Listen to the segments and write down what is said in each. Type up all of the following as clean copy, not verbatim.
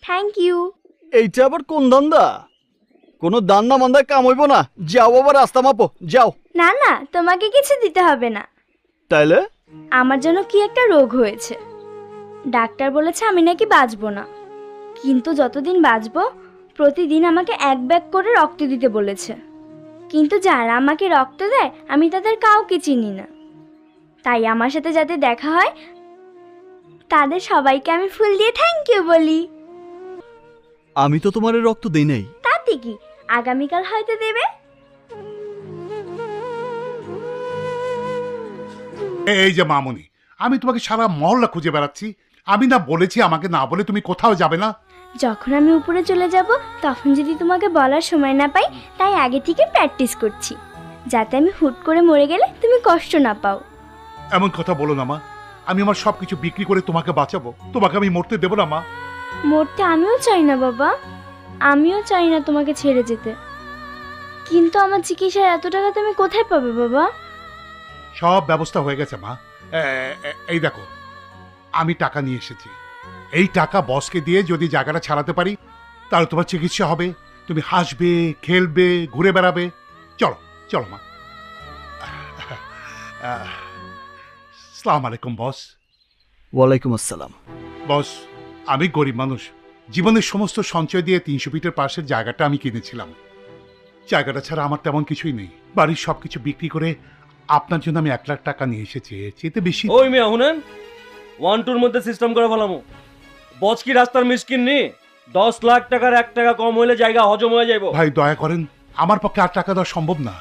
Thank you. এইটা আবার কোন ধান্দা? কোনো দান্না মান্দায় কাম হইব না। যাও আবার রাস্তা মাপো, যাও। না না, তোমাকে কিছু দিতে হবে না। তাইলে আমার জন্য কি একটা রোগ হয়েছে, ডাক্তার বলেছে আমি নাকি বাঁচবো না, কিন্তু যতদিন বাঁচবো প্রতিদিন আমাকে 1 ব্যাগ করে রক্ত দিতে বলেছে। কিন্তু যারা আমাকে রক্ত দেয় আমি তাদের কাউকে চিনি না, তাই আমার সাথে যাতে দেখা হয় তাদের সবাইকে আমি ফুল দিয়ে থ্যাংক ইউ বলি। আমি তো তোমার রক্ত দেই নাই। তাতে কি, আগামীকাল হয়তো দেবে। এই যে মামুনি, আমি তোমাকে সারা মহল্লা খুঁজে বেড়াচ্ছি। আমি না বলেছি আমাকে না বলে তুমি কোথাও যাবে না? যখন আমি উপরে চলে যাব তখন যদি তোমাকে বলার সময় না পাই, তাই আগে থেকে প্র্যাকটিস করছি, যাতে আমি হুট করে মরে গেলে তুমি কষ্ট না পাও। এমন কথা বলো না মা, আমি আমার সবকিছু বিক্রি করে তোমাকে বাঁচাবো, তোমাকে আমি মরতে দেবো না মা। মরতে আমিও চাই না বাবা, আমিও চাই না তোমাকে ছেড়ে যেতে, কিন্তু আমার চিকিৎসার এত টাকা তুমি কোথায় পাবে বাবা? সব ব্যবস্থা হয়ে গেছে মা। এই দেখো, আমি টাকা নিয়ে এসেছি। এই টাকা বসকে দিয়ে যদি জায়গাটা ছাড়াতে পারি তাহলে তোমার চিকিৎসা হবে, তুমি হাসবে, খেলবে, ঘুরে বেড়াবে। চলো চলো মা। আসসালামু আলাইকুম বস। ওয়ালাইকুম আসসালাম। বস, আমি গরিব মানুষ, জীবনের সমস্ত সঞ্চয় দিয়ে 300 ফিটের পাশের জায়গাটা আমি কিনেছিলাম। জায়গাটা ছাড়া আমার তেমন কিছুই নেই। বাড়ির সবকিছু বিক্রি করে আপনার জন্য আমি 1 লাখ টাকা নিয়ে এসেছি, চেতে বেশি। ওই মিয়া শুনেন, 1-2 মধ্যে সিস্টেম করে ফেলামু। বচ কি রাস্তার মিসকিন নি? 10 লাখ টাকার 1 টাকা কম হইলে জায়গা হজম হয়ে যাইব। ভাই দয়া করেন, আমার পক্ষে 8 টাকা দেওয়া সম্ভব না,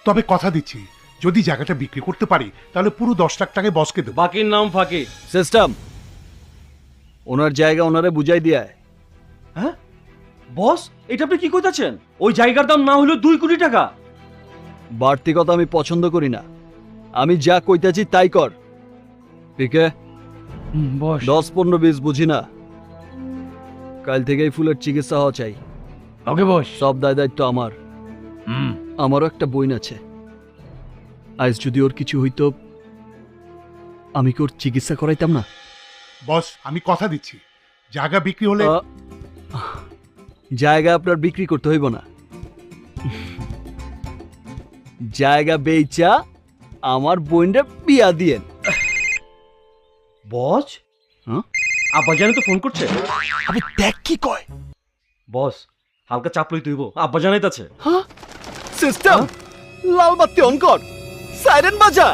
তবে কথা দিচ্ছি যদি জায়গাটা বিক্রি করতে পারি তাহলে পুরো 10 লাখ টাকায় বসকে দেবো। বাকির নাম ফাঁকি। সিস্টেম, ওনার জায়গা ওনারে বুঝাই দিয়ায়। হ্যাঁ বস, এটা আপনি কি কইতাছেন? ওই জায়গার দাম না হইলো 2 কোটি টাকা। বাড়তি কথা আমি পছন্দ করি না, আমি যা কইতাছি তাই কর। পিকে বস 10-15-20 বুঝি না। কাল থেকেই ফুলের চিকিৎসা হওয়া চাই। ওকে বস। সব দায় দায়িত্ব আমার। আমারও একটা বইন আছে, আজ যদি ওর কিছু হইতো আমি কি ওর চিকিৎসা করাইতাম না? বস আমি কথা দিচ্ছি, জায়গা বিক্রি হলে জায়গা আপনার বিক্রি করতে হইব না, জায়গা বেচা আমার বোনটা বিয়া দিয়েন। বস হ্যাঁ, আব্বা জানে তো ফোন করছে। আমি দেখ কি কয়। বস হালকা চাপ লই তুইব, আব্বা জানাইতাছে। হ্যাঁ সিস্টেম, লাল বাতি অন কর, সাইরেন বাজা।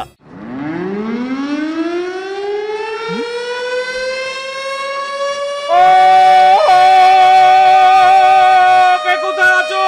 কে কোথায় আছো?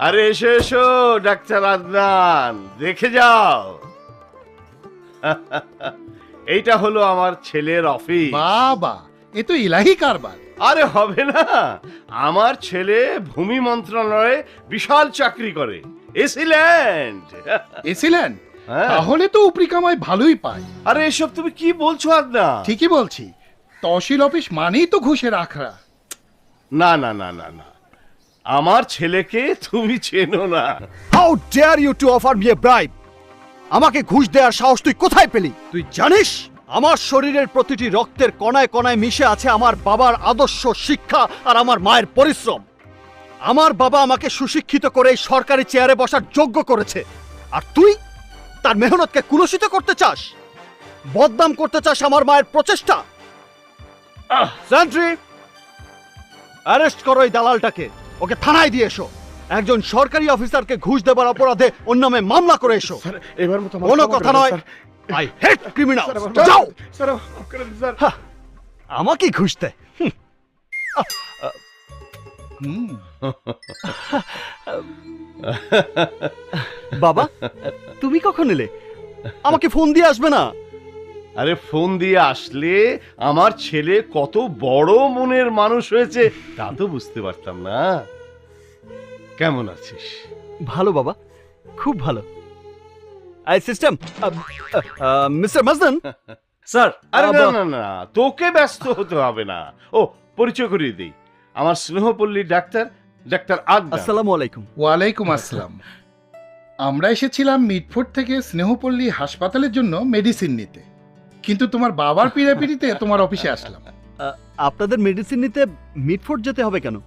আরে এসো এসো ডাক্তার আদনান, দেখে যাও। এইটা হলো আমার ছেলের অফিস। বাবা, এ তো ইলাহি কারবার। আরে হবে না, আমার ছেলে ভূমি মন্ত্রণালয়ে বিশাল চাকরি করে, এসিল্যান্ড। এসিল্যান্ড? হ্যাঁ। তাহলে তো উপরি কামাই ভালোই পায়। আরে এসব তুমি কি বলছো আদনান? ঠিকই বলছি, তহসিল অফিস মানেই তো ঘুষের আখড়া। না না না না না, আমার ছেলেকে তুমি চেনো না। How dare you to offer me a bribe? আমাকে ঘুষ দেওয়ার সাহস তুই কোথায় পেলি? তুই জানিস আমার শরীরের প্রতিটি রক্তের কণায় কণায় মিশে আছে আমার বাবার আদর্শ, শিক্ষা আর আমার মায়ের পরিশ্রম। আমার বাবা আমাকে সুশিক্ষিত করে এই সরকারি চেয়ারে বসার যোগ্য করেছে, আর তুই তার মেহনতকে কুলসিত করতে চাস, বদনাম করতে চাস আমার মায়ের প্রচেষ্টা। সেন্ট্রি, অ্যারেস্ট করো এই দালালটাকে, ওকে থানায় দিয়ে এসো। একজন সরকারি অফিসারকে ঘুষ দেবার অপরাধে ওর নামে মামলা করে এসো। এবার মতো কোনো কথা নয়, আই হেট ক্রিমিনাল। যাও। হ্যাঁ, আমাকে ঘুষ দেয়। বাবা তুমি কখন এলে? আমাকে ফোন দিয়ে আসবে না? আরে ফোন দিয়ে আসলে আমার ছেলে কত বড় মনের মানুষ হয়েছে তা তো বুঝতে পারতাম না। কেমন আছিস? ভালো বাবা, খুব ভালো। আই সিস্টেম, মিস্টার মাজদান। স্যার আরে না আবা- না না, তোকে ব্যস্ত হতে হবে না। ও, পরিচয় করিয়ে দিই, আমার স্নেহপল্লী ডাক্তার, ডাক্তার আদনান। আসসালামু আলাইকুম। ওয়ালাইকুম আসসালাম। আমরা এসেছিলাম মিটফোর্ড থেকে স্নেহপল্লী হাসপাতালের জন্য মেডিসিন নিতে, কিন্তু তোমার বাবার পিড়াপিড়িতে তোমার অফিসে আসলাম। আপনাদের মেডিসিন নিতে মিটফোর্ড যেতে হবে কেন?